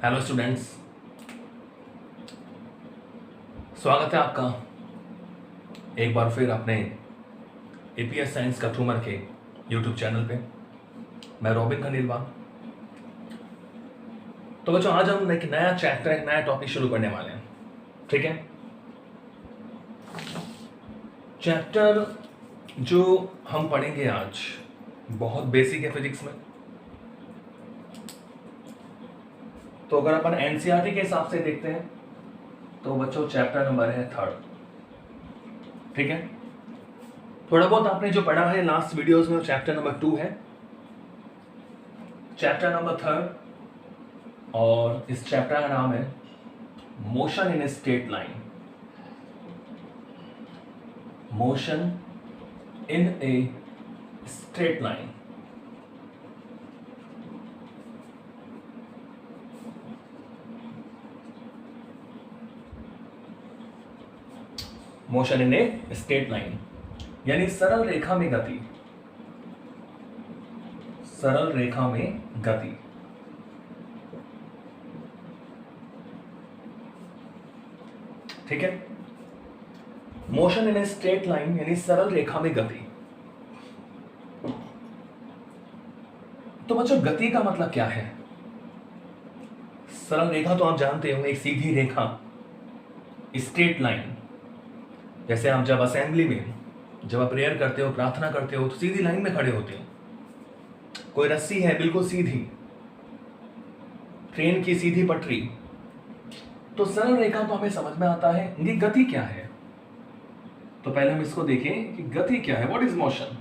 Hello students, स्वागत है आपका एक बार फिर अपने एपीएस साइंस कस्टमर के यूट्यूब चैनल पे। मैं रॉबिन खंडेलवाल। तो बच्चों, आज हम एक नया चैप्टर, एक नया टॉपिक शुरू करने वाले हैं। ठीक है, चैप्टर जो हम पढ़ेंगे आज बहुत बेसिक है फिजिक्स में। तो अगर अपन एनसीईआरटी के हिसाब से देखते हैं तो बच्चों चैप्टर नंबर है 3। ठीक है, थोड़ा बहुत आपने जो पढ़ा है लास्ट वीडियोस में, चैप्टर नंबर 2 है, चैप्टर नंबर 3। और इस चैप्टर का नाम है motion in a straight line. Motion in a straight line. Motion in a straight line यानी सरल रेखा में गति। सरल रेखा में गति। ठीक है, motion in a straight line यानी सरल रेखा में गति। तो बच्चों, गति का मतलब क्या है? सरल रेखा तो आप जानते हो, एक सीधी रेखा, स्ट्रेट लाइन। जैसे आप जब असेंबली में जब आप प्रेयर करते हो, प्रार्थना करते हो, तो सीधी लाइन में खड़े होते हो। कोई रस्सी है बिल्कुल सीधी, ट्रेन की सीधी पटरी। तो सरल रेखा तो हमें समझ में आता है, इनकी गति क्या है। तो पहले हम इसको देखें कि गति क्या है। What is motion?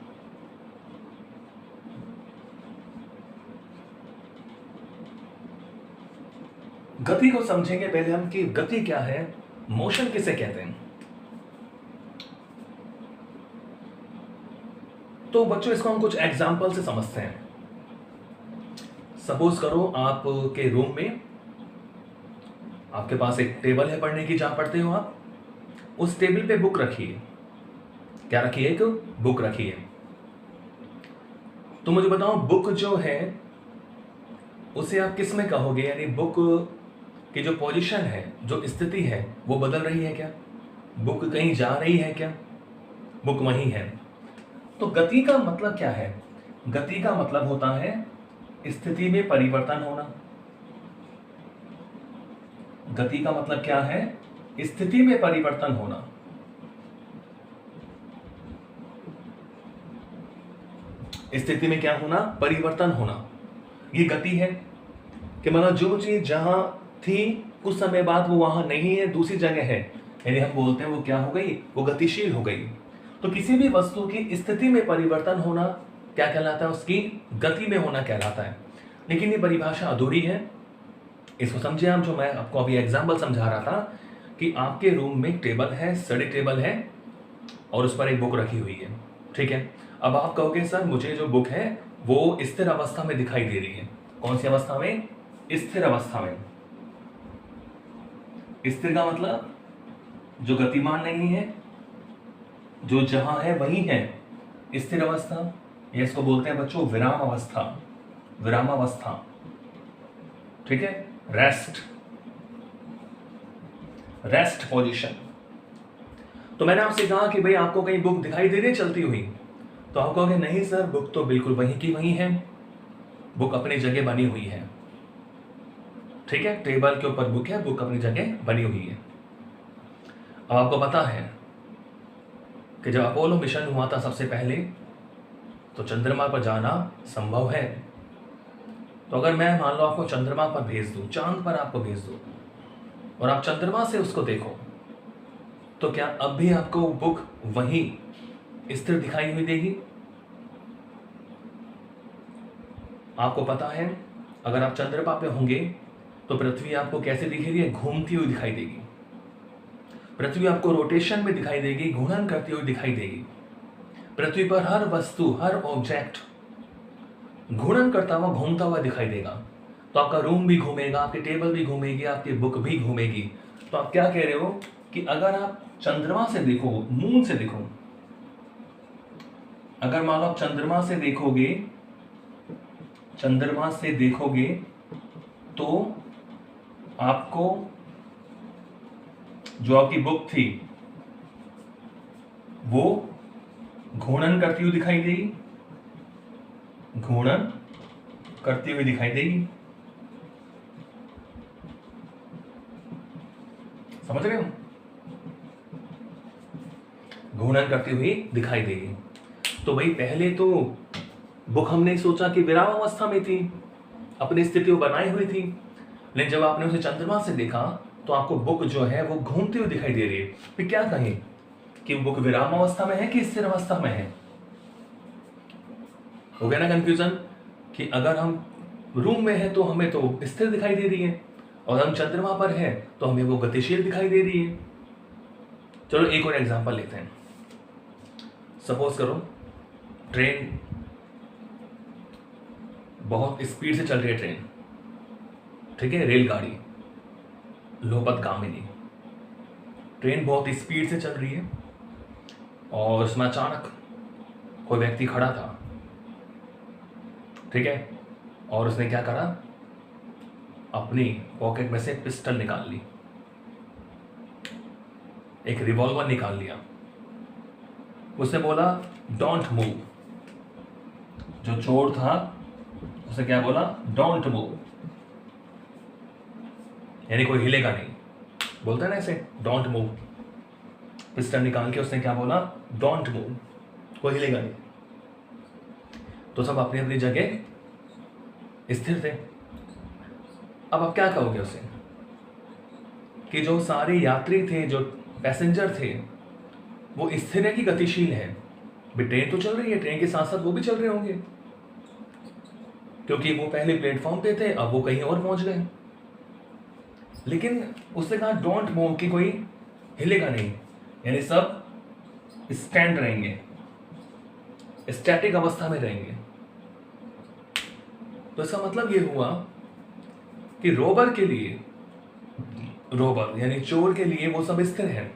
गति को समझेंगे पहले हम कि गति क्या है, मोशन किसे कहते हैं। तो बच्चों, इसको हम कुछ एग्जाम्पल से समझते हैं। सपोज करो आपके रूम में आपके पास एक टेबल है पढ़ने की, जहां पढ़ते हो आप। उस टेबल पे बुक रखी है। क्या रखी है? एक बुक रखी है। तो मुझे बताओ, बुक जो है उसे आप किस में कहोगे? यानी बुक की जो पोजीशन है, जो स्थिति है, वो बदल रही है क्या? बुक कहीं जा रही है क्या? बुक वहीं है। तो गति का मतलब क्या है? गति का मतलब होता है स्थिति में परिवर्तन होना। गति का मतलब क्या है? स्थिति में परिवर्तन होना। स्थिति में क्या होना? परिवर्तन होना। ये गति है कि मतलब जो चीज जहां थी कुछ समय बाद वो वहां नहीं है, दूसरी जगह है, यानी हम बोलते हैं वो क्या हो गई? वो गतिशील हो गई। तो किसी भी वस्तु की स्थिति में परिवर्तन होना क्या कहलाता है? उसकी गति में होना कहलाता है। लेकिन ये परिभाषा अधूरी है। इसको समझे आप, जो मैं आपको अभी एग्जाम्पल समझा रहा था कि आपके रूम में टेबल है, स्टडी टेबल है, और उस पर एक बुक रखी हुई है। ठीक है, अब आप कहोगे सर मुझे जो बुक है वो स्थिर अवस्था में दिखाई दे रही है। कौन सी अवस्था में? स्थिर अवस्था में। स्थिर का मतलब जो गतिमान नहीं है, जो जहां है वही है स्थिर अवस्था। ये इसको बोलते हैं बच्चों विराम अवस्था। विराम अवस्था। ठीक है, रेस्ट, रेस्ट पोजीशन। तो मैंने आपसे कहा कि भाई आपको कहीं बुक दिखाई दे रही है चलती हुई, तो आप कहोगे नहीं सर, बुक तो बिल्कुल वहीं की वहीं है, बुक अपनी जगह बनी हुई है। ठीक है, टेबल के ऊपर बुक है, बुक अपनी जगह बनी हुई है। अब आपको पता है कि जब अपोलो मिशन हुआ था सबसे पहले, तो चंद्रमा पर जाना संभव है। तो अगर मैं मान लो आपको चंद्रमा पर भेज दूं, चांद पर आपको भेज दूं, और आप चंद्रमा से उसको देखो, तो क्या अब भी आपको बुक वहीं स्थिर दिखाई हुई देगी? आपको पता है अगर आप चंद्रमा पे होंगे तो पृथ्वी आपको कैसे दिखेगी? घूमती हुई दिखाई देगी। पृथ्वी आपको रोटेशन में दिखाई देगी, घूर्णन करती हुई दिखाई देगी। पृथ्वी पर हर वस्तु, हर ऑब्जेक्ट घूर्णन करता हुआ, घूमता हुआ दिखाई देगा। तो आपका रूम भी घूमेगा, आपकी टेबल भी घूमेगी, आपकी बुक भी घूमेगी। तो आप क्या कह रहे हो कि अगर आप चंद्रमा से देखो, मून से देखो, अगर मान लो आप चंद्रमा से देखोगे तो आपको जो आपकी बुक थी वो घूर्णन करती हुई दिखाई देगी, घूर्णन करती हुई दिखाई देगी। समझ रहे हो? घूर्णन करती हुई दिखाई देगी। तो भाई पहले तो बुक हमने सोचा कि विराम अवस्था में थी, अपनी स्थिति को बनाई हुई थी, लेकिन जब आपने उसे चंद्रमा से देखा तो आपको बुक जो है वो घूमती हुई दिखाई दे रही है। फिर क्या कहें कि बुक विराम अवस्था में है कि स्थिर अवस्था में है? हो गया ना कंफ्यूजन कि अगर हम रूम में है तो हमें तो स्थिर दिखाई दे रही है, और हम चंद्रमा पर है तो हमें वो गतिशील दिखाई दे रही है। चलो एक और एग्जांपल लेते हैं। सपोज करो ट्रेन बहुत स्पीड से चल रही है, ट्रेन, ठीक है, रेलगाड़ी लोहपतगामिनी, ट्रेन बहुत स्पीड से चल रही है और उसमें अचानक कोई व्यक्ति खड़ा था, ठीक है, और उसने क्या करा, अपनी पॉकेट में से पिस्टल निकाल ली, एक रिवॉल्वर निकाल लिया। उसने बोला डोंट मूव। जो चोर था उसने क्या बोला, डोंट मूव, यानी कोई हिलेगा नहीं, बोलता है ना ऐसे, डोंट मूव। पिस्टल निकाल के उसने क्या बोला, डोंट मूव, कोई हिलेगा नहीं। तो सब अपनी अपनी जगह स्थिर थे। अब आप क्या कहोगे उसे कि जो सारे यात्री थे, जो पैसेंजर थे, वो स्थिर है कि गतिशील है? भाई ट्रेन तो चल रही है, ट्रेन के साथ साथ वो भी चल रहे होंगे, क्योंकि वो पहले प्लेटफॉर्म पे थे, अब वो कहीं और पहुंच गए। लेकिन उसने कहा डोंट मूव, कि कोई हिलेगा नहीं, यानी सब स्टैंड रहेंगे, स्टैटिक अवस्था में रहेंगे। तो इसका मतलब ये हुआ कि रोबर के लिए, रोबर यानी चोर के लिए वो सब स्थिर है,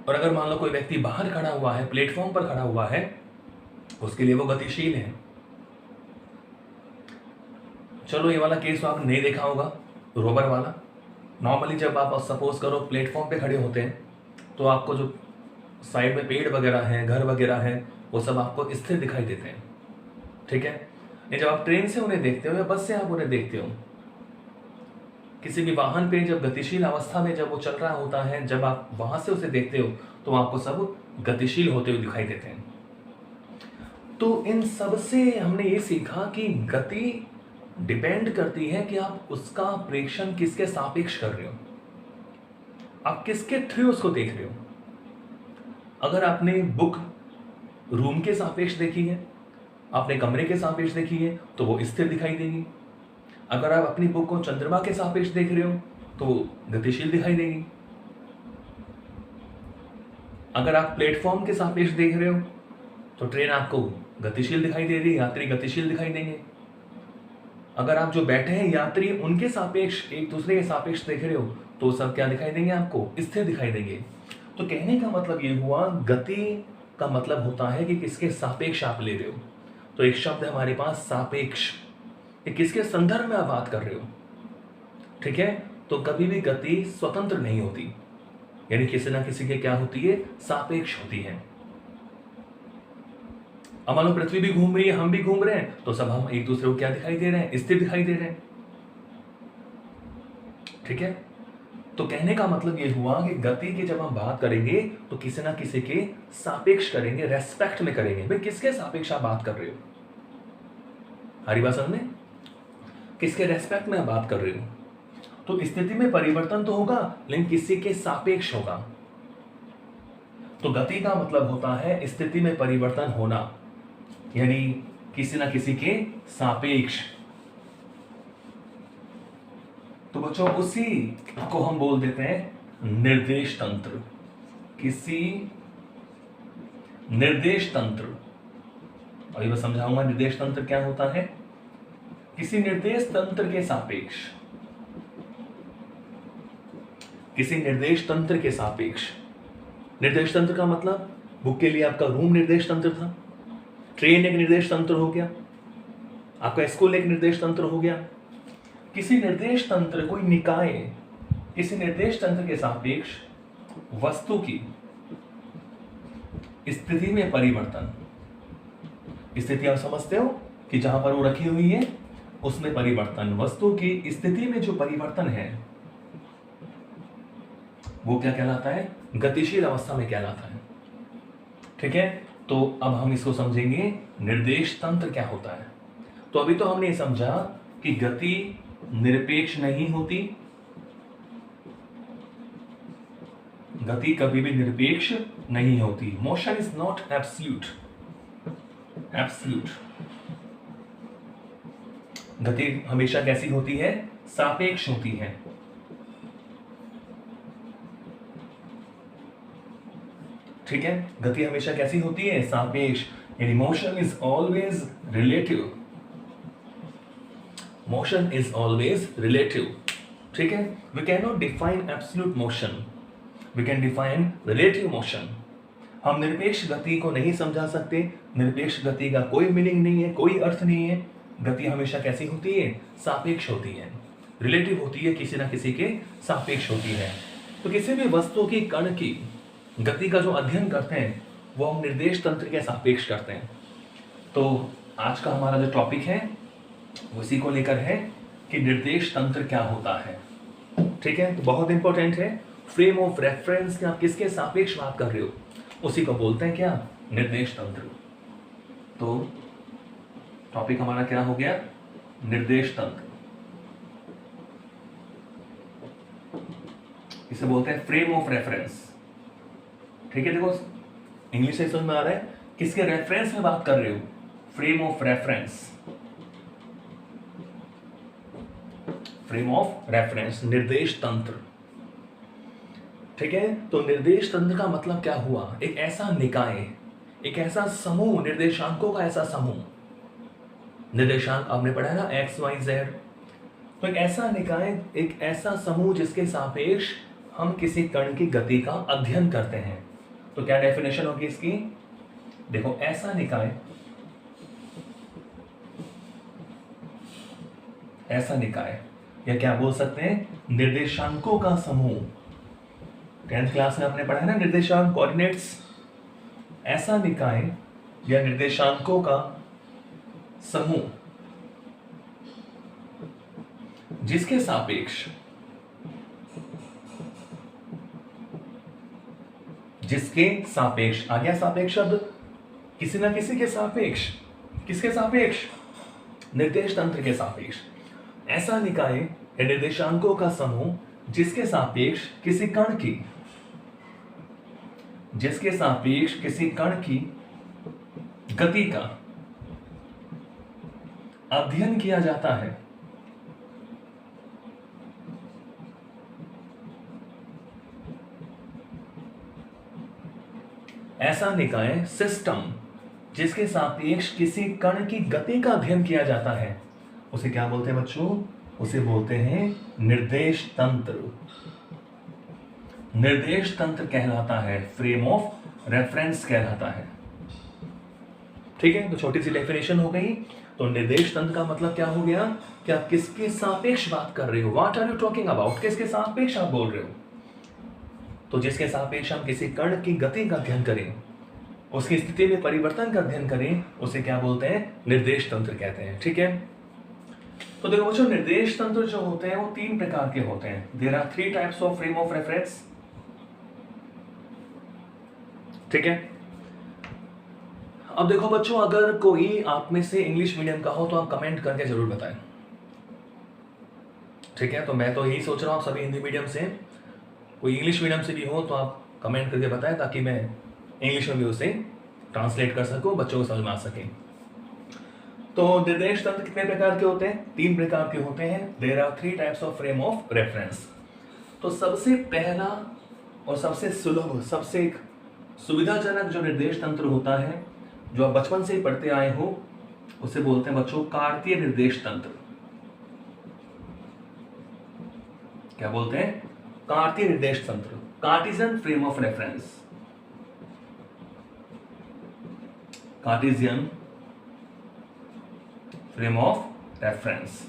और अगर मान लो कोई व्यक्ति बाहर खड़ा हुआ है, प्लेटफॉर्म पर खड़ा हुआ है, उसके लिए वो गतिशील है। चलो ये वाला केस तो आपने नहीं देखा होगा, रोबर वाला। नॉर्मली जब आप सपोज करो प्लेटफॉर्म पे खड़े होते हैं तो आपको जो साइड में पेड़ वगैरह हैं, घर वगैरह हैं, वो सब आपको स्थिर दिखाई देते हैं, ठीक है। ये जब आप ट्रेन से उन्हें देखते हो या बस से आप उन्हें देखते हो, किसी भी वाहन पे जब गतिशील अवस्था में जब वो चल रहा होता है, जब आप वहां से उसे देखते हो तो आपको सब गतिशील होते हुए दिखाई देते हैं। तो इन सब से हमने ये सीखा कि गति डिपेंड करती है कि आप उसका प्रेक्षण किसके सापेक्ष कर रहे हो, आप किसके थ्रू उसको देख रहे हो। अगर आपने बुक रूम के सापेक्ष देखी है, आपने कमरे के सापेक्ष देखी है, तो वो स्थिर दिखाई देगी। अगर आप अपनी बुक को चंद्रमा के सापेक्ष देख रहे हो तो वो गतिशील दिखाई देगी। अगर आप प्लेटफॉर्म के सापेक्ष देख रहे हो तो ट्रेन आपको गतिशील दिखाई दे रही है, यात्री गतिशील दिखाई देंगे। अगर आप जो बैठे हैं यात्री, उनके सापेक्ष, एक दूसरे के सापेक्ष देख रहे हो तो सब क्या दिखाई देंगे, आपको स्थिर दिखाई देंगे। तो कहने का मतलब ये हुआ, गति का मतलब होता है कि किसके सापेक्ष आप ले रहे हो। तो एक शब्द है हमारे पास सापेक्ष, कि किसके संदर्भ में आप बात कर रहे हो, ठीक है। तो कभी भी गति स्वतंत्र नहीं होती, यानी किसी ना किसी के क्या होती है, सापेक्ष होती है। अब मान लो पृथ्वी भी घूम रही है, हम भी घूम रहे हैं, तो सब हम एक दूसरे को क्या दिखाई दे रहे हैं, स्थिर दिखाई दे रहे हैं, ठीक है। तो कहने का मतलब ये हुआ कि गति की जब हम बात करेंगे तो किसी ना किसी के सापेक्ष करेंगे, रेस्पेक्ट में करेंगे। भाई किसके सापेक्ष आप बात कर रहे हो, हरी बात समझ में, किसके रेस्पेक्ट में आप बात कर रहे हो। तो स्थिति में परिवर्तन तो होगा, लेकिन किसी के सापेक्ष होगा। तो गति का मतलब होता है स्थिति में परिवर्तन होना, यानी किसी ना किसी के सापेक्ष। तो बच्चों उसी को हम बोल देते हैं निर्देश तंत्र, किसी निर्देश तंत्र। और ये मैं समझाऊंगा निर्देश तंत्र क्या होता है। किसी निर्देश तंत्र के सापेक्ष, किसी निर्देश तंत्र के सापेक्ष। निर्देश तंत्र का मतलब बुक के लिए आपका रूम निर्देश तंत्र था, ट्रेन एक निर्देश तंत्र हो गया, आपका स्कूल एक निर्देश तंत्र हो गया, किसी निर्देश तंत्र, कोई निकाय किसी निर्देश तंत्र के सापेक्ष वस्तु की स्थिति में परिवर्तन, स्थिति आप समझते हो कि जहां पर वो रखी हुई है उसमें परिवर्तन, वस्तु की स्थिति में जो परिवर्तन है वो क्या कहलाता है? गतिशील अवस्था में कहलाता है। ठीक है, तो अब हम इसको समझेंगे निर्देश तंत्र क्या होता है। तो अभी तो हमने समझा कि गति निरपेक्ष नहीं होती, गति कभी भी निरपेक्ष नहीं होती। मोशन इज नॉट एब्सोल्यूट, गति हमेशा कैसी होती है? सापेक्ष होती है। ठीक है, गति हमेशा कैसी होती है? सापेक्ष, यानी motion is always relative, motion is always relative. ठीक है, we can not define absolute motion, we can define relative motion. हम निरपेक्ष गति को नहीं समझा सकते, निरपेक्ष गति का कोई मीनिंग नहीं है, कोई अर्थ नहीं है। गति हमेशा कैसी होती है? सापेक्ष होती है, रिलेटिव होती है, किसी ना किसी के सापेक्ष होती है। तो किसी भी वस्तु की कण की गति का जो अध्ययन करते हैं वो हम निर्देश तंत्र के सापेक्ष करते हैं। तो आज का हमारा जो टॉपिक है उसी को लेकर है कि निर्देश तंत्र क्या होता है। ठीक है, तो बहुत इंपॉर्टेंट है। फ्रेम ऑफ रेफरेंस के आप किसके सापेक्ष बात कर रहे हो उसी को बोलते हैं क्या? निर्देश तंत्र। तो टॉपिक हमारा क्या हो गया? निर्देश तंत्र। इसे बोलते हैं फ्रेम ऑफ रेफरेंस। ठीक है, देखो इंग्लिश से समझ में आ रहा है किसके रेफरेंस में बात कर रहे हो? Frame of reference, frame of reference, निर्देश तंत्र। ठीक है, तो निर्देश तंत्र का मतलब क्या हुआ? एक ऐसा निकाय, एक ऐसा समूह, निर्देशांकों का ऐसा समूह। निर्देशांक आपने पढ़ा है ना, एक्स वाई जेड। तो एक ऐसा निकाय, एक ऐसा समूह जिसके सापेक्ष हम किसी कण की गति का अध्ययन करते हैं। तो क्या डेफिनेशन होगी इसकी? देखो, ऐसा निकाय, ऐसा निकाय या क्या बोल सकते हैं? निर्देशांकों का समूह। 10th क्लास में आपने पढ़ा है ना निर्देशांक, कोऑर्डिनेट्स। ऐसा निकाय या निर्देशांकों का समूह जिसके सापेक्ष, जिसके सापेक्ष आ गया सापेक्ष शब्द, किसी ना किसी के सापेक्ष, किसके सापेक्ष? निर्देश तंत्र के सापेक्ष। ऐसा निकाय या निर्देशांकों का समूह जिसके सापेक्ष किसी कण की, जिसके सापेक्ष किसी कण की गति का अध्ययन किया जाता है। ऐसा निकाय, सिस्टम, जिसके सापेक्ष किसी कण की गति का अध्ययन किया जाता है, उसे क्या बोलते हैं बच्चों? उसे बोलते हैं निर्देश तंत्र। निर्देश तंत्र कहलाता है, फ्रेम ऑफ रेफरेंस कहलाता है। ठीक है, तो छोटी सी डेफिनेशन हो गई। तो निर्देश तंत्र का मतलब क्या हो गया? कि आप किसके सापेक्ष बात कर रहे हो? What are you talking about? किसके सापेक्ष आप बोल रहे हो? तो जिसके सापेक्ष हम किसी कण की गति का अध्ययन करें, उसकी स्थिति में परिवर्तन का अध्ययन करें, उसे क्या बोलते हैं? निर्देश तंत्र कहते हैं। ठीक है, तो देखो बच्चों, निर्देश तंत्र जो होते हैं वो 3 प्रकार के होते हैं। There are 3 types of frame of reference. ठीक है, अब देखो बच्चों, अगर कोई आप में से इंग्लिश मीडियम का हो तो आप कमेंट करके जरूर बताएं। ठीक है, तो मैं तो यही सोच रहा हूं आप सभी हिंदी मीडियम से, कोई इंग्लिश मीडियम से भी हो तो आप कमेंट करके बताएं ताकि मैं इंग्लिश में भी उसे ट्रांसलेट कर सकूं, बच्चों को समझ में आ सके। तो निर्देश तंत्र कितने प्रकार के होते हैं? 3 प्रकार के होते हैं। There are 3 types of frame of reference. तो सबसे पहला और सबसे सुलभ, सबसे सुविधाजनक जो निर्देश तंत्र होता है, जो आप बचपन से ही पढ़ते आए हो, उसे बोलते हैं बच्चों कार्तीय निर्देश तंत्र। क्या बोलते हैं? कार्तीय निर्देश तंत्र, Cartesian frame of reference. Cartesian frame of reference.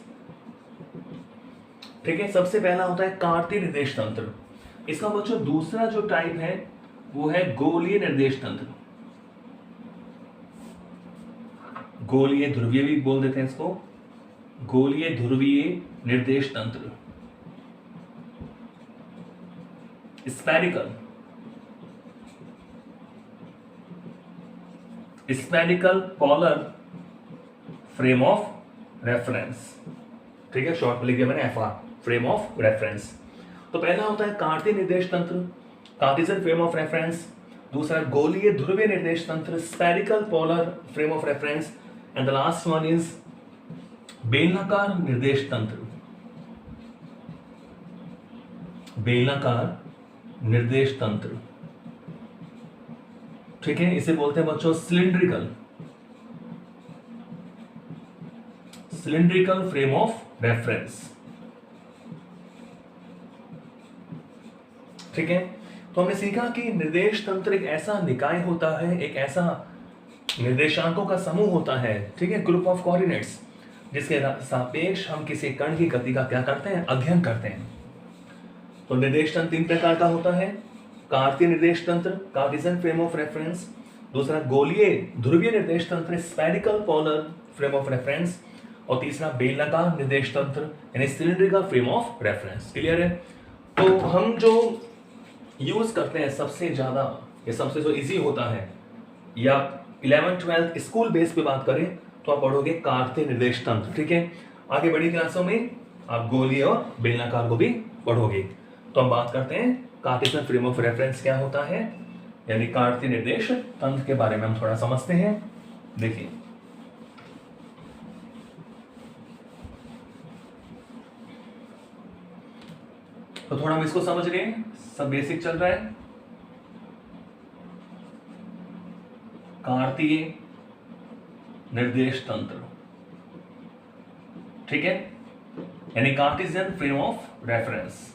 ठीक है, सबसे पहला होता है कार्तीय निर्देश तंत्र। इसका बच्चों दूसरा जो टाइप है वो है गोलीय निर्देश तंत्र। गोलीय ध्रुवीय भी बोल देते हैं इसको, गोलीय ध्रुवीय निर्देश तंत्र। Spherical polar frame of reference. ठीक है, शॉर्ट में लिख दिया मैंने FR, फ्रेम ऑफ रेफरेंस। तो पहला होता है कार्तीय निर्देश तंत्र, कार्टेशियन फ्रेम ऑफ रेफरेंस। दूसरा गोलीय ध्रुवीय निर्देश तंत्र, spherical polar frame of reference. And the last one is बेलनाकार निर्देश तंत्र, बेलनाकार निर्देश तंत्र। ठीक है, इसे बोलते हैं बच्चों सिलिंड्रिकल फ्रेम ऑफ रेफरेंस। ठीक है, तो हमने सीखा कि निर्देश तंत्र एक ऐसा निकाय होता है, एक ऐसा निर्देशांकों का समूह होता है, ठीक है, ग्रुप ऑफ कोऑर्डिनेट्स, जिसके सापेक्ष हम किसी कण की गति का क्या करते हैं, अध्ययन करते हैं। तो निर्देश तंत्र 3 प्रकार का होता है, कार्तीय निर्देश तंत्र, कार्टेशियन फ्रेम ऑफ रेफरेंस। दूसरा गोलीय ध्रुवीय निर्देश तंत्र, spherical polar frame of reference. और तीसरा बेलनाकार निर्देश तंत्र यानी cylindrical frame of reference. Clear है? तो हम जो यूज करते हैं सबसे ज्यादा या सबसे जो इजी होता है, या 11th-12th स्कूल बेस पे बात करें तो आप पढ़ोगे कार्तीय निर्देश तंत्र। ठीक है, आगे बड़ी क्लासों में आप गोलीय और बेलनाकार को भी पढ़ोगे। तो हम बात करते हैं कार्टेशियन फ्रेम ऑफ रेफरेंस क्या होता है, यानी कार्तीय निर्देश तंत्र के बारे में हम थोड़ा समझते हैं। देखिए, तो थोड़ा हम इसको समझ रहे हैं, सब बेसिक चल रहा है। कार्तीय निर्देश तंत्र, ठीक है, यानी Cartesian frame of reference.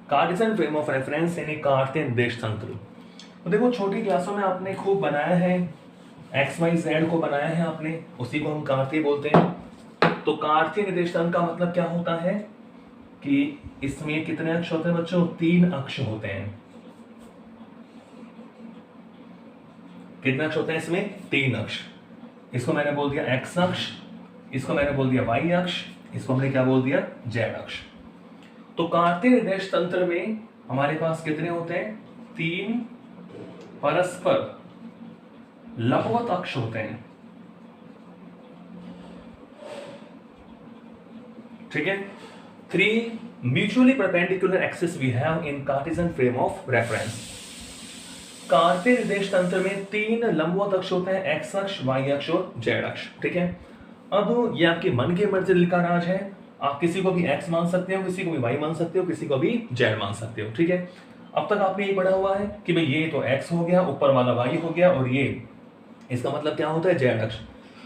Cartesian frame of reference यानी कार्तीय निर्देश तंत्र। तो देखो, छोटी क्लासों में आपने खूब बनाया है, एक्स वाई जेड को बनाया है आपने, उसी को हम कार्तीय बोलते हैं। तो कार्तीय निर्देश तंत्र का मतलब क्या होता है कि इसमें कितने अक्ष होते हैं बच्चों? 3 अक्ष होते हैं। कितने अक्ष होते हैं इसमें? 3 अक्ष। इसको मैंने बोल दिया एक्स अक्ष, इसको मैंने बोल दिया वाई अक्ष, इसको हमने क्या बोल दिया? जेड अक्ष। तो कार्तीय निर्देश तंत्र में हमारे पास कितने होते हैं? 3 परस्पर लंबवत अक्ष होते हैं। ठीक है, 3 mutually perpendicular axis we have in Cartesian frame of reference. कार्तीय निर्देश तंत्र में 3 लंबवत अक्ष होते हैं, एक्स अक्ष, वाई अक्ष और जेड अक्ष। ठीक है, अब ये आपकी मन के मर्जी का राज है, आप किसी को भी एक्स मान सकते हो, किसी को भी वाई मान सकते हो, किसी को भी जेड मान सकते हो। ठीक है, अब तक आपने ये पढ़ा हुआ है कि भाई ये तो एक्स हो गया, ऊपर वाला वाई हो गया, और ये इसका मतलब क्या होता है? जेड अक्ष।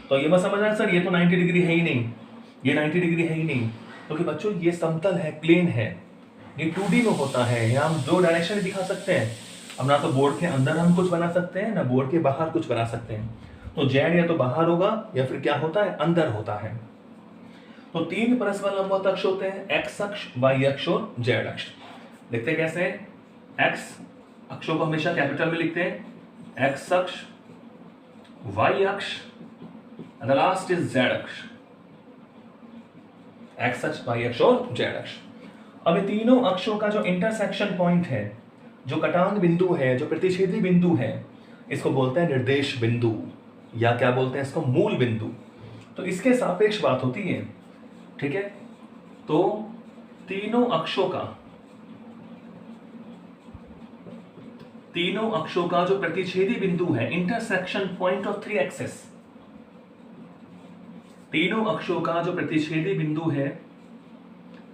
तो ये मत समझना सर ये तो 90 डिग्री है ही नहीं, ये 90 डिग्री है ही नहीं, क्योंकि बच्चों ये समतल है, प्लेन है, ये 2D में होता है, यहाँ हम 2 डायरेक्शन दिखा सकते हैं। अब ना तो बोर्ड के अंदर हम कुछ बना सकते हैं, ना बोर्ड के बाहर कुछ बना सकते हैं। तो जेड या तो बाहर होगा या फिर क्या होता है? अंदर होता है। तो 3 परस्पर लंबवत अक्ष होते हैं, एक्स अक्ष, वाई अक्ष और जेड अक्ष। लिखते कैसे? एक्स अक्षों को हमेशा कैपिटल में लिखते हैं, एक्स अक्ष, वाई अक्ष, and the last is Z अक्ष। एक्स अक्ष, वाई अक्ष और जेड अक्ष। अब ये तीनों अक्षों का जो इंटरसेक्शन पॉइंट है, जो कटांग बिंदु है, जो प्रतिच्छेदी बिंदु है, इसको बोलते हैं निर्देश बिंदु, या क्या बोलते हैं इसको? मूल बिंदु। तो इसके सापेक्ष बात होती है। ठीक है, तो तीनों अक्षों का जो प्रतिच्छेदी बिंदु है, इंटरसेक्शन पॉइंट ऑफ 3 एक्सेस, तीनों अक्षों का जो प्रतिच्छेदी बिंदु है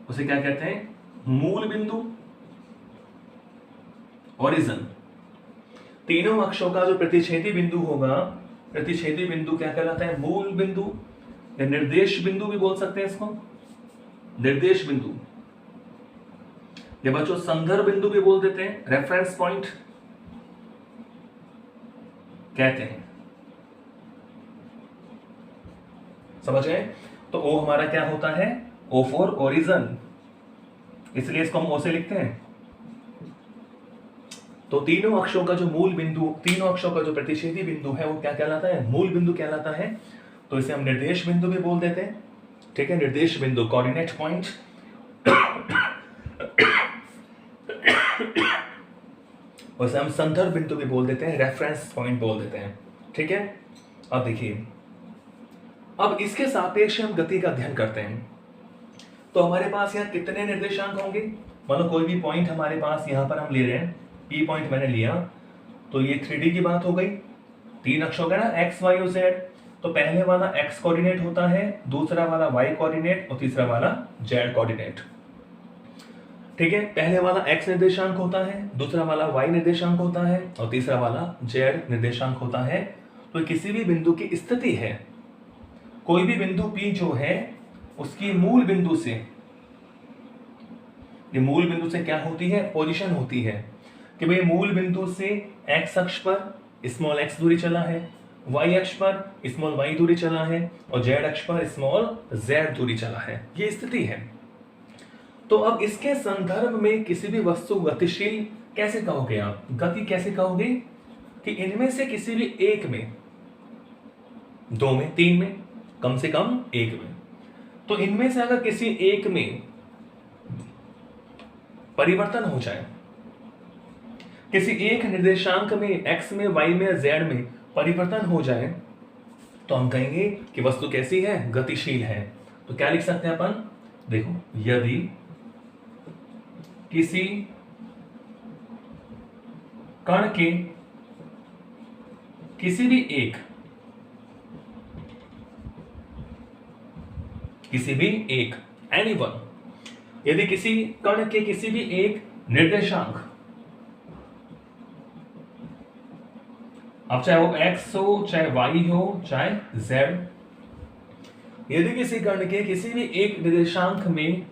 उसे क्या कहते हैं? मूल बिंदु, ओरिजिन। तीनों अक्षों का जो प्रतिच्छेदी बिंदु होगा, प्रतिच्छेदी बिंदु क्या कहलाता है? मूल बिंदु, या निर्देश बिंदु भी बोल सकते हैं इसको, निर्देश बिंदु। ये बच्चों संदर्भ बिंदु भी बोल देते हैं, रेफरेंस पॉइंट कहते हैं। समझ गए? तो ओ हमारा क्या होता है? ओ फॉर ओरिजिन, इसलिए इसको हम ओ से लिखते हैं। तो तीनों अक्षों का जो मूल बिंदु, तीनों अक्षों का जो प्रतिच्छेदी बिंदु है वो क्या कहलाता है? मूल बिंदु कहलाता है। तो इसे हम निर्देश बिंदु भी बोल देते हैं। ठीक है, निर्देश बिंदु, कोऑर्डिनेट पॉइंट। वैसे हम संदर्भ बिंदु भी बोल देते हैं, रेफरेंस पॉइंट बोल देते हैं। ठीक है, अब देखिए, अब इसके सापेक्ष हम गति का अध्ययन करते हैं। तो हमारे पास यहाँ कितने निर्देशांक होंगे? मानो कोई भी पॉइंट हमारे पास यहाँ पर हम ले रहे हैं, पी पॉइंट मैंने लिया, तो ये 3D की बात हो गई, 3 अक्षों का ना, एक्स वाई और जेड। तो पहले वाला एक्स कोऑर्डिनेट होता है, दूसरा वाला वाई कोऑर्डिनेट और तीसरा वाला जेड कोऑर्डिनेट। ठीक है, पहले वाला एक्स निर्देशांक होता है, दूसरा वाला वाई निर्देशांक होता है और तीसरा वाला जेड निर्देशांक होता है। तो किसी भी बिंदु की स्थिति है, कोई भी बिंदु P जो है उसकी मूल बिंदु से, ये मूल बिंदु से क्या होती है? पोजीशन होती है कि भाई मूल बिंदु से x अक्ष पर स्मॉल x दूरी चला है, y अक्ष पर स्मॉल y दूरी चला है और z अक्ष पर स्मॉल z दूरी चला है। ये स्थिति है। तो अब इसके संदर्भ में किसी भी वस्तु गतिशील कैसे कहोगे आप? गति कैसे कहोगे? कि इनमें से किसी भी एक में, दो में, तीन में, कम से कम एक में। तो इनमें से अगर किसी एक में परिवर्तन हो जाए, किसी एक निर्देशांक में x में, y में, z में परिवर्तन हो जाए, तो हम कहेंगे कि वस्तु कैसी है? गतिशील है। तो क्या लिख सकते हैं अपन? देखो, यदि किसी कण के किसी भी एक एनी वन, यदि किसी कण के किसी भी एक निर्देशांक, अब चाहे वो x हो, चाहे y हो, चाहे z, यदि किसी कण के किसी भी एक निर्देशांक में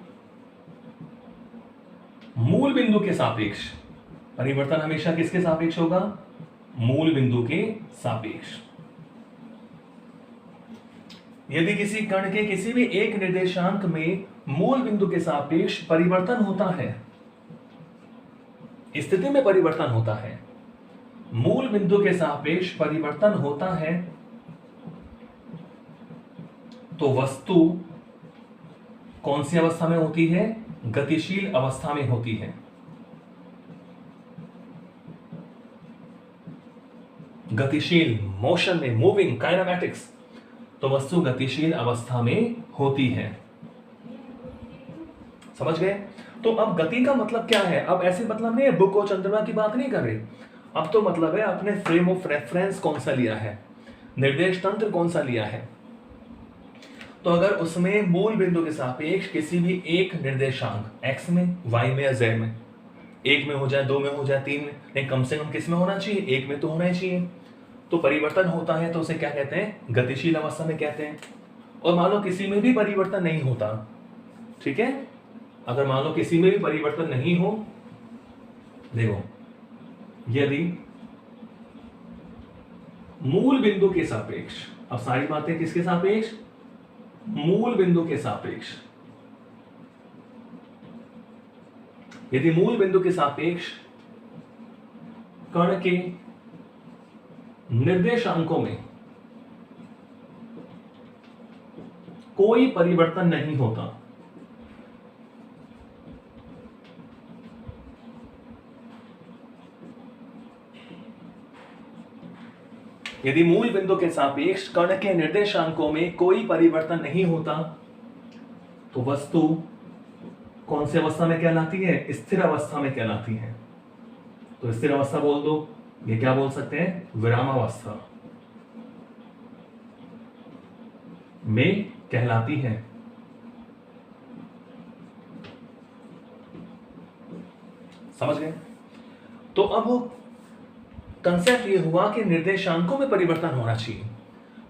मूल बिंदु के सापेक्ष परिवर्तन हमेशा किसके सापेक्ष होगा? मूल बिंदु के सापेक्ष। यदि किसी कण के किसी भी एक निर्देशांक में मूल बिंदु के सापेक्ष परिवर्तन होता है, स्थिति में परिवर्तन होता है, मूल बिंदु के सापेक्ष परिवर्तन होता है, तो वस्तु कौन सी अवस्था में होती है? गतिशील अवस्था में होती है। गतिशील, मोशन में, मूविंग, काइनेमैटिक्स, तो वस्तु गतिशील अवस्था में होती है। समझ गए? तो अब गति का मतलब क्या है? अब ऐसे मतलब नहीं है बुक और चंद्रमा की बात नहीं कर रहे, अब तो मतलब है अपने फ्रेम ऑफ रेफरेंस कौन सा लिया है, निर्देश तंत्र कौन सा लिया है। तो अगर उसमें मूल बिंदु के सापेक्ष किसी भी एक निर्देशांक x में, y में या z में, एक में हो जाए, दो में हो जाए, तीन में, नहीं कम से कम किस में होना चाहिए? एक में तो होना ही चाहिए। तो परिवर्तन होता है तो उसे क्या कहते हैं? गतिशील अवस्था में कहते हैं। और मान लो किसी में भी परिवर्तन नहीं होता, ठीक है, अगर मान लो किसी में भी परिवर्तन नहीं हो, देखो, यदि मूल बिंदु के सापेक्ष, अब सारी बातें किसके सापेक्ष? मूल बिंदु के सापेक्ष। यदि मूल बिंदु के सापेक्ष कण के निर्देशांकों में कोई परिवर्तन नहीं होता, यदि मूल बिंदु के सापेक्ष कण के निर्देशांकों में कोई परिवर्तन नहीं होता, तो वस्तु कौन सी अवस्था में कहलाती है? स्थिर अवस्था में कहलाती है। तो स्थिर अवस्था बोल दो, ये क्या बोल सकते हैं? विरामावस्था में कहलाती है। समझ गए? तो अब कंसेप्ट ये हुआ कि निर्देशांकों में परिवर्तन होना चाहिए।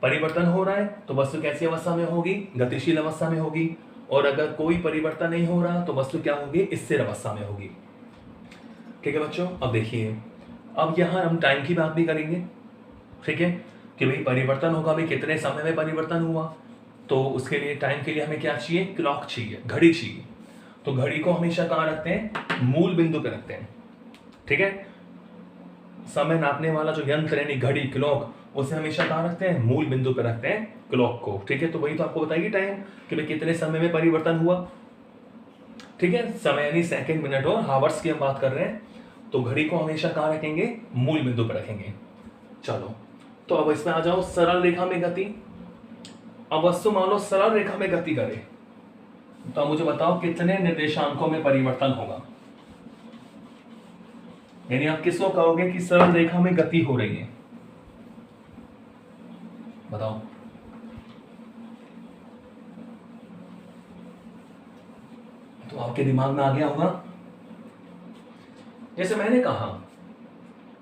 परिवर्तन हो रहा है तो वस्तु कैसी अवस्था में होगी? गतिशील अवस्था में होगी। और अगर कोई परिवर्तन नहीं हो रहा तो वस्तु क्या होगी, स्थिर अवस्था में होगी। ठीक है बच्चों, अब देखिए, अब यहाँ हम टाइम की बात भी करेंगे। ठीक है, कि भाई परिवर्तन होगा, भाई कितने समय में परिवर्तन हुआ, तो उसके लिए टाइम के लिए हमें क्या चाहिए, क्लॉक चाहिए, घड़ी चाहिए। तो घड़ी को हमेशा कहाँ रखते हैं, मूल बिंदु पे रखते हैं। ठीक है, समय नापने वाला जो यंत्र यानी घड़ी, क्लॉक, उसे हमेशा कहाँ रखते हैं, मूल बिंदु पे रखते हैं क्लॉक को। ठीक है, तो वही तो आपको बताएगी टाइम कि भाई कितने समय में परिवर्तन हुआ। ठीक है, समय यानी सेकंड, मिनट और हावर्स की हम बात कर रहे हैं, तो घड़ी को हमेशा कहाँ रखेंगे, मूल बिंदु पे रखेंगे। चलो, तो अब इसमें आ जाओ, सरल रेखा में गति। अब वस्तु मान लो सरल रेखा में गति करे, तो अब मुझे बताओ कितने निर्देशांकों में परिवर्तन होगा। यानी आप किसको कहोगे कि सरल रेखा में गति हो रही है, बताओ। तो आपके दिमाग में आ गया होगा, जैसे मैंने कहा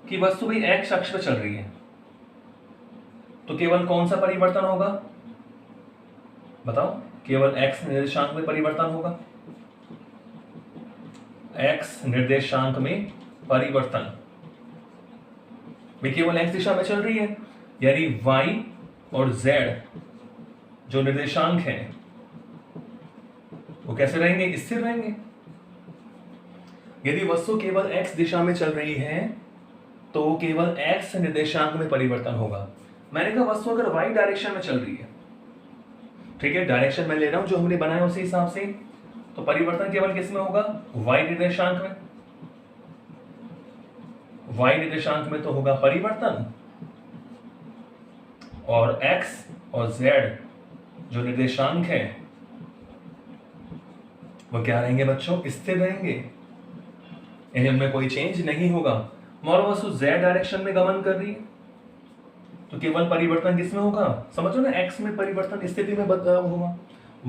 कि वस्तु भी एक्स अक्ष पर चल रही है, तो केवल कौन सा परिवर्तन होगा, बताओ, केवल एक्स निर्देशांक में परिवर्तन होगा। एक्स निर्देशांक में परिवर्तन, वे केवल एक्स दिशा में चल रही है, यानी y और z जो निर्देशांक हैं वो कैसे रहेंगे, स्थिर रहेंगे। यदि वस्तु केवल x दिशा में चल रही है तो केवल x निर्देशांक में परिवर्तन होगा। मैंने कहा वस्तु अगर y डायरेक्शन में चल रही है, ठीक है, डायरेक्शन में ले रहा हूं जो हमने बनाया उसी हिसाब से, तो परिवर्तन केवल किस में होगा, y निर्देशांक में। y निर्देशांक में तो होगा परिवर्तन, और x और z जो निर्देशांक है वो क्या रहेंगे बच्चों, स्थिर रहेंगे, यानी उनमें कोई चेंज नहीं होगा। मान वस्तु z डायरेक्शन में गमन कर रही है तो केवल परिवर्तन किसमें होगा, समझो ना, x में परिवर्तन स्थिति में बदलाव होगा,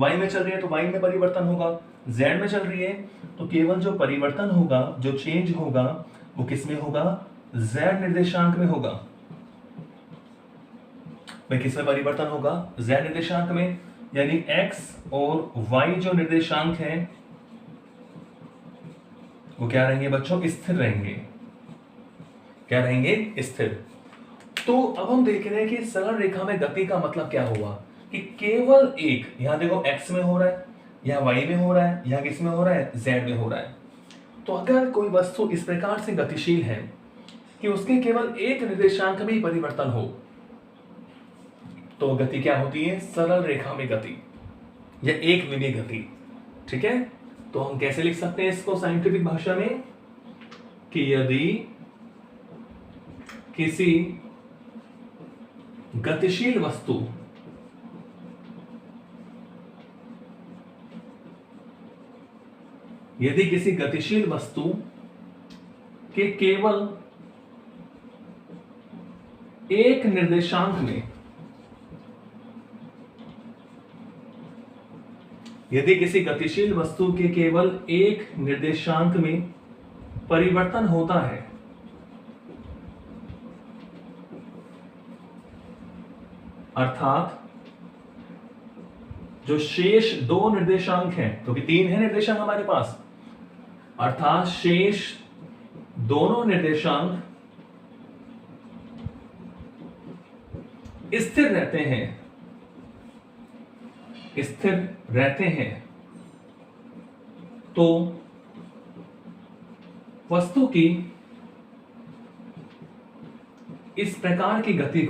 y में चल रही है तो y में परिवर्तन होगा, z में चल रही है तो केवल जो परिवर्तन होगा, जो चेंज होगा वो किसमें होगा, z निर्देशांक में होगा। में किसमें परिवर्तन होगा, z निर्देशांक में, यानी x और y जो निर्देशांक हैं वो क्या रहेंगे बच्चों, स्थिर रहेंगे। क्या रहेंगे, स्थिर। तो अब हम देख रहे हैं कि सरल रेखा में गति का मतलब क्या हुआ, कि केवल एक, यहां देखो x में हो रहा है, यहां y में हो रहा है, यहां किस में हो रहा है, z में हो रहा है। तो अगर कोई वस्तु इस प्रकार से गतिशील है कि उसके केवल एक निर्देशांक में ही परिवर्तन हो, तो गति क्या होती है, सरल रेखा में गति या एक विमीय गति। ठीक है, तो हम कैसे लिख सकते हैं इसको साइंटिफिक भाषा में, कि यदि किसी गतिशील वस्तु के केवल एक निर्देशांक में, यदि किसी गतिशील वस्तु के केवल एक निर्देशांक में परिवर्तन होता है, अर्थात जो शेष दो निर्देशांक हैं, क्योंकि तीन है निर्देशांक हमारे पास, अर्थात शेष दोनों निर्देशांक स्थिर रहते हैं, तो वस्तु की इस प्रकार की गति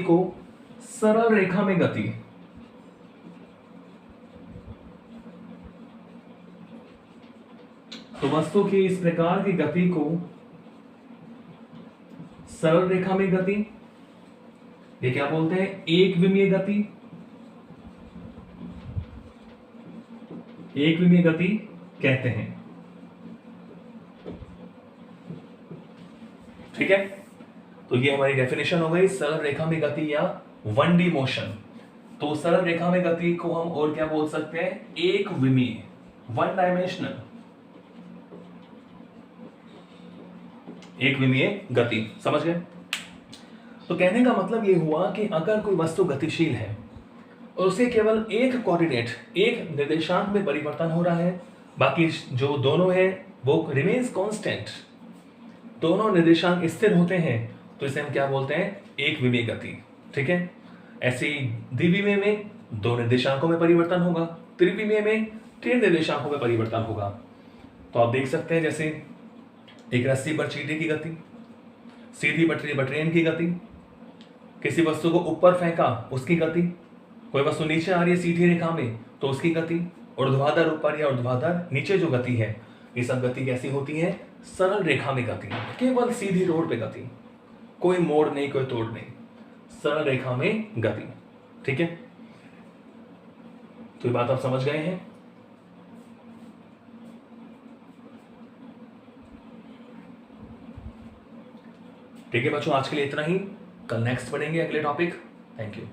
को सरल रेखा में गति, तो वस्तु की इस प्रकार की गति को सरल रेखा में गति, ये क्या बोलते हैं, एक विमीय गति, एक विमीय गति कहते हैं। ठीक है, तो ये हमारी डेफिनेशन हो गई सरल रेखा में गति या 1D मोशन। तो सरल रेखा में गति को हम और क्या बोल सकते हैं, एक विमीय, 1 डायमेंशनल। एक विमीय गति, समझ गए? तो कहने का मतलब ये हुआ कि अगर कोई वस्तु गतिशील है और उसे केवल एक कोऑर्डिनेट, एक निर्देशांक में परिवर्तन हो रहा है, बाकी जो दोनों है वो रिमेन्स कांस्टेंट, दोनों निर्देशांक स्थिर होते हैं, तो इसे हम क्या बोलते हैं? एक विमीय गति। ठीक है? ऐसे ही द्विविमीय में दो निर्देशांकों में परिवर्तन होगा, त्रिविमीय में तीन निर्देशांकों में परिवर्तन होगा। तो आप देख सकते हैं जैसे एक रस्सी पर चींटी की गति, सीधी पटरी पर ट्रेन की गति, किसी वस्तु को ऊपर फेंका उसकी गति, कोई वस्तु नीचे आ रही है सीधी रेखा में तो उसकी गति, ऊर्ध्वाधर ऊपर या ऊर्ध्वाधर नीचे जो गति है, ये सब गति कैसी होती है? सरल रेखा में गति, केवल सीधी रोड पे गति, कोई मोड़ नहीं, कोई तोड़ नहीं, सरल रेखा में गति। ठीक है? तो ये बात आप समझ गए हैं? ठीक है बच्चों, आज के लिए इतना ही। कल नेक्स्ट पढ़ेंगे अगले टॉपिक। Thank you.